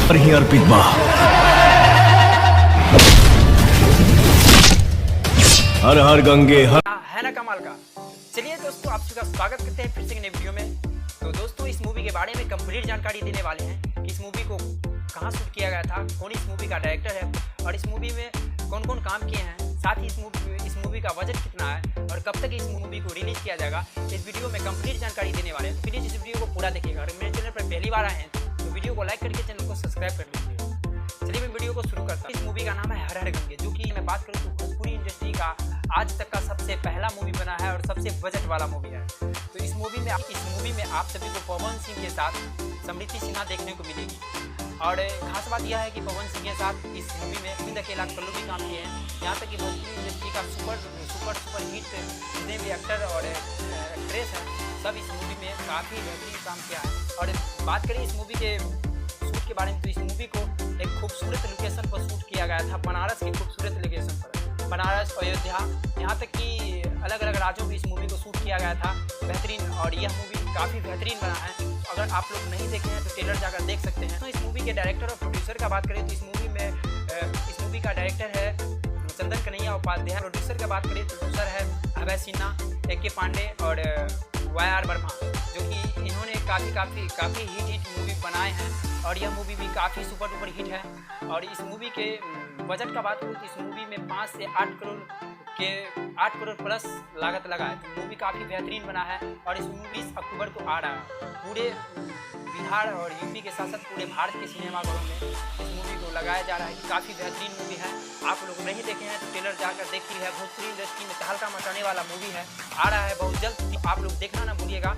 पर ही अर्पित बा। हर हर गंगे हर है ना कमाल का। चलिए दोस्तों, आप सबका स्वागत करते हैं फिर से नए वीडियो में। तो दोस्तों, इस मूवी के बारे में कंप्लीट जानकारी देने वाले हैं कि इस मूवी को कहाँ शूट किया गया था, कौन इस मूवी का डायरेक्टर है और इस मूवी में कौन कौन काम किए हैं, साथ ही इस मूवी का बजट कितना है और कब तक इस मूवी को रिलीज किया जाएगा। इस वीडियो में कंप्लीट जानकारी देने वाले हैं। तो प्लीज़ इस वीडियो को पूरा देखिएगा। अगर मेरे चैनल पर पहली बार आए हैं तो वीडियो को लाइक करके चैनल को सब्सक्राइब कर लीजिए। चलिए मैं वीडियो को शुरू करता हूँ। इस मूवी का नाम है हर हर गंगे, जो कि मैं बात करूँ तो भोजपुरी इंडस्ट्री का आज तक का सबसे पहला मूवी बना है और सबसे बजट वाला मूवी है। तो इस मूवी में आप सभी को पवन सिंह के साथ समृति सिन्हा देखने को मिलेगी। और खास बात यह है कि पवन सिंह के साथ इस मूवी में अरविंद अकेला कल्लू भी काम किए हैं। यहाँ तक कि भोजपुरी इंडस्ट्री का सुपर हिट जितने भी एक्टर और एक्ट्रेस हैं, सब इस मूवी में काफ़ी बेहतरीन काम किया है। और बात करें इस मूवी के शूट के बारे में, तो इस मूवी को एक खूबसूरत लोकेशन पर शूट किया गया था, बनारस के खूबसूरत लोकेशन पर। बनारस, अयोध्या, यहाँ तक कि अलग अलग राज्यों में इस मूवी को शूट किया गया था बेहतरीन। और यह मूवी काफ़ी बेहतरीन बना है। अगर आप लोग नहीं देखे हैं तो ट्रेलर जाकर देख सकते हैं। तो इस मूवी के डायरेक्टर और प्रोड्यूसर का बात करें तो इस मूवी का डायरेक्टर है चंदन कन्हैया उपाध्याय। प्रोड्यूसर का बात करें तो प्रोड्यूसर है अभय सिन्हा, AK पांडे और YR वर्मा, जो कि इन्होंने काफ़ी हिट मूवी बनाए हैं। और यह मूवी भी काफ़ी सुपर डुपर हिट है। और इस मूवी के बजट का बात करूँ तो इस मूवी में 5 से 8 करोड़ प्लस लागत लगा है। तो मूवी काफ़ी बेहतरीन बना है। और इस मूवी 20 अक्टूबर को आ रहा है। पूरे बिहार और यूपी के साथ साथ पूरे भारत के सिनेमाघरों में इस मूवी को लगाया जा रहा है। काफ़ी बेहतरीन मूवी है। आप लोग नहीं देखे हैं तो ट्रेलर जाकर देखिए। है भोजपुरी इंडस्ट्री में तहलका मचाने वाला मूवी है, आ रहा है बहुत जल्द। तो आप लोग देखना ना भूलिएगा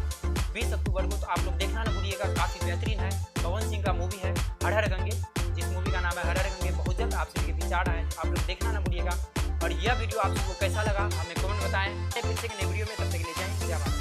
20 अक्टूबर को। तो आप लोग देखना ना भूलिएगा, काफ़ी बेहतरीन है। पवन सिंह का मूवी है हर हर गंगे, जिस मूवी का नाम है हर हर गंगे। बहुत जल्द आप सभी के बीच आ रहा है, आप लोग देखना ना भूलिएगा। और यह वीडियो आप सबको कैसा लगा हमें कमेंट बताएं। फिर से नए वीडियो में, तब तक के लिए जय हिंद, जय भारत।